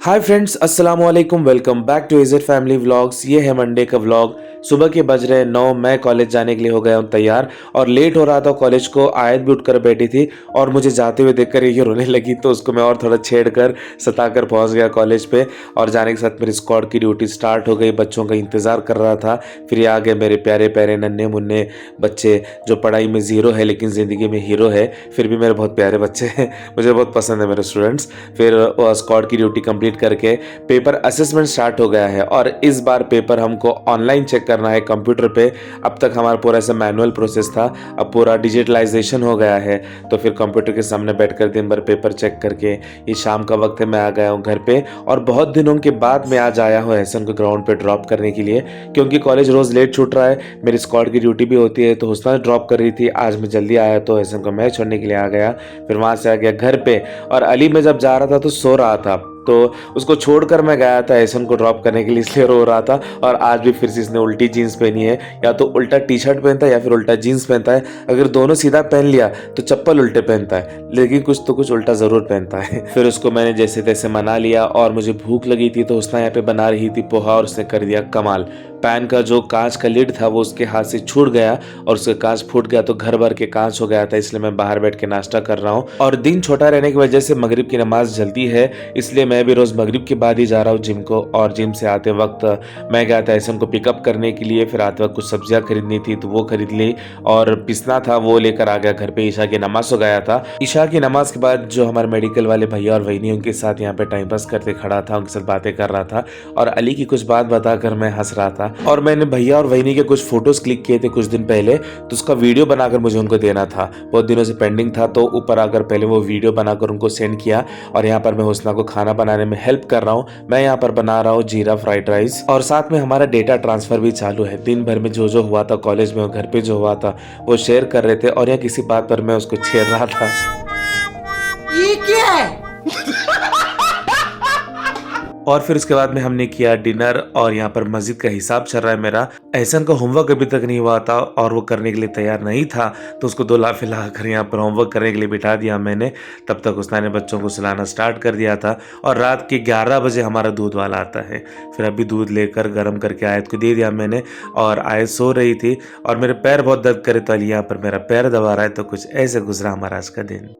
हाय friends, अस्सलाम वालेकुम। Welcome back to Z family vlogs. ये है मंडे का व्लॉग। सुबह के बज रहे 9। मैं कॉलेज जाने के लिए हो गया हूँ तैयार और लेट हो रहा था कॉलेज को। आयत भी उठकर बैठी थी और मुझे जाते हुए देखकर ये रोने लगी, तो उसको मैं और थोड़ा छेड़ कर सताकर पहुँच गया कॉलेज पे। और जाने के साथ मेरी स्क्वाड की ड्यूटी स्टार्ट हो गई। बच्चों का इंतज़ार कर रहा था। फिर ये आ गए मेरे प्यारे प्यारे नन्हे मुन्ने बच्चे, जो पढ़ाई में ज़ीरो है लेकिन ज़िंदगी में हीरो है। फिर भी मेरे बहुत प्यारे बच्चे हैं, मुझे बहुत पसंद है मेरे स्टूडेंट्स। फिर स्क्वाड की ड्यूटी कंप्लीट करके पेपर असेसमेंट स्टार्ट हो गया है और इस बार पेपर हमको ऑनलाइन चेक करना है कंप्यूटर पे। अब तक हमारा पूरा ऐसा मैनुअल प्रोसेस था, अब पूरा डिजिटलाइजेशन हो गया है। तो फिर कंप्यूटर के सामने बैठकर दिन भर पेपर चेक करके ये शाम का वक्त है, मैं आ गया हूँ घर पे। और बहुत दिनों के बाद मैं आज आया हूँ एहसन को ग्राउंड पे ड्रॉप करने के लिए, क्योंकि कॉलेज रोज लेट छूट रहा है। मेरी स्क्वाड की ड्यूटी भी होती है, तो हुस्ना ड्रॉप कर रही थी। आज मैं जल्दी आया तो एहसन को मैच छोड़ने के लिए आ गया। फिर वहां से आ गया घर पे और अली में जब जा रहा था तो सो रहा था, तो उसको छोड़कर मैं गया था एहसन को ड्रॉप करने के लिए, इसलिए रो रहा था। और आज भी फिर से इसने उल्टी जीन्स पहनी है, या तो उल्टा टी शर्ट पहनता है या फिर उल्टा जीन्स पहनता है। अगर दोनों सीधा पहन लिया तो चप्पल उल्टे पहनता है, लेकिन कुछ तो कुछ उल्टा जरूर पहनता है। फिर उसको मैंने जैसे तैसे मना लिया और मुझे भूख लगी थी, तो उसने यहाँ पे बना रही थी पोहा और उसने कर दिया कमाल। पैन का जो कांच का लिड था वो उसके हाथ से छूट गया और उसका कांच फूट गया, तो घर भर के कांच हो गया था। इसलिए मैं बाहर बैठ के नाश्ता कर रहा हूँ। और दिन छोटा रहने की वजह से मगरिब की नमाज जल्दी है, इसलिए मैं भी रोज मगरिब के बाद ही जा रहा हूँ जिम को। और जिम से आते वक्त मैं गया था एहसन को पिकअप करने के लिए। फिर आते वक्त कुछ सब्जियां खरीदनी थी तो वो खरीद ली, और पिसना था वो लेकर आ गया घर पे। ईशा की नमाज हो गया था। ईशा की नमाज के बाद जो हमारे मेडिकल वाले भैया और वहीनी, उनके साथ यहाँ पे टाइम पास करते खड़ा था, उनके साथ बातें कर रहा था और अली की कुछ बात बताकर मैं हंस रहा था। और मैंने भैया और वहीनी के कुछ फोटोज क्लिक किए थे कुछ दिन पहले, तो उसका वीडियो बनाकर मुझे उनको देना था। बहुत दिनों से पेंडिंग था, तो ऊपर आकर पहले वो वीडियो बनाकर उनको सेंड किया। और यहाँ पर मैं हुस्ना को खाना बनाने में हेल्प कर रहा हूँ। मैं यहाँ पर बना रहा हूँ जीरा फ्राइड राइस, और साथ में हमारा डेटा ट्रांसफर भी चालू है। दिन भर में जो जो हुआ था कॉलेज में और घर पे जो हुआ था वो शेयर कर रहे थे, और यहाँ किसी बात पर मैं उसको छेड़ रहा था। ये क्या है? और फिर उसके बाद में हमने किया डिनर, और यहाँ पर मस्जिद का हिसाब चल रहा है मेरा। एहसन का होमवर्क अभी तक नहीं हुआ था और वो करने के लिए तैयार नहीं था, तो उसको दो लाफे लाकर यहाँ पर होमवर्क करने के लिए बिठा दिया मैंने। तब तक उसने बच्चों को सुलाना स्टार्ट कर दिया था। और रात के 11 बजे हमारा दूध वाला आता है। फिर अभी दूध लेकर गर्म करके आयत को दे दिया मैंने, और आयत सो रही थी और मेरे पैर बहुत दर्द करे, तो अली यहाँ पर मेरा पैर दबा रहा है। तो कुछ ऐसे गुजरा हमारा आज का दिन।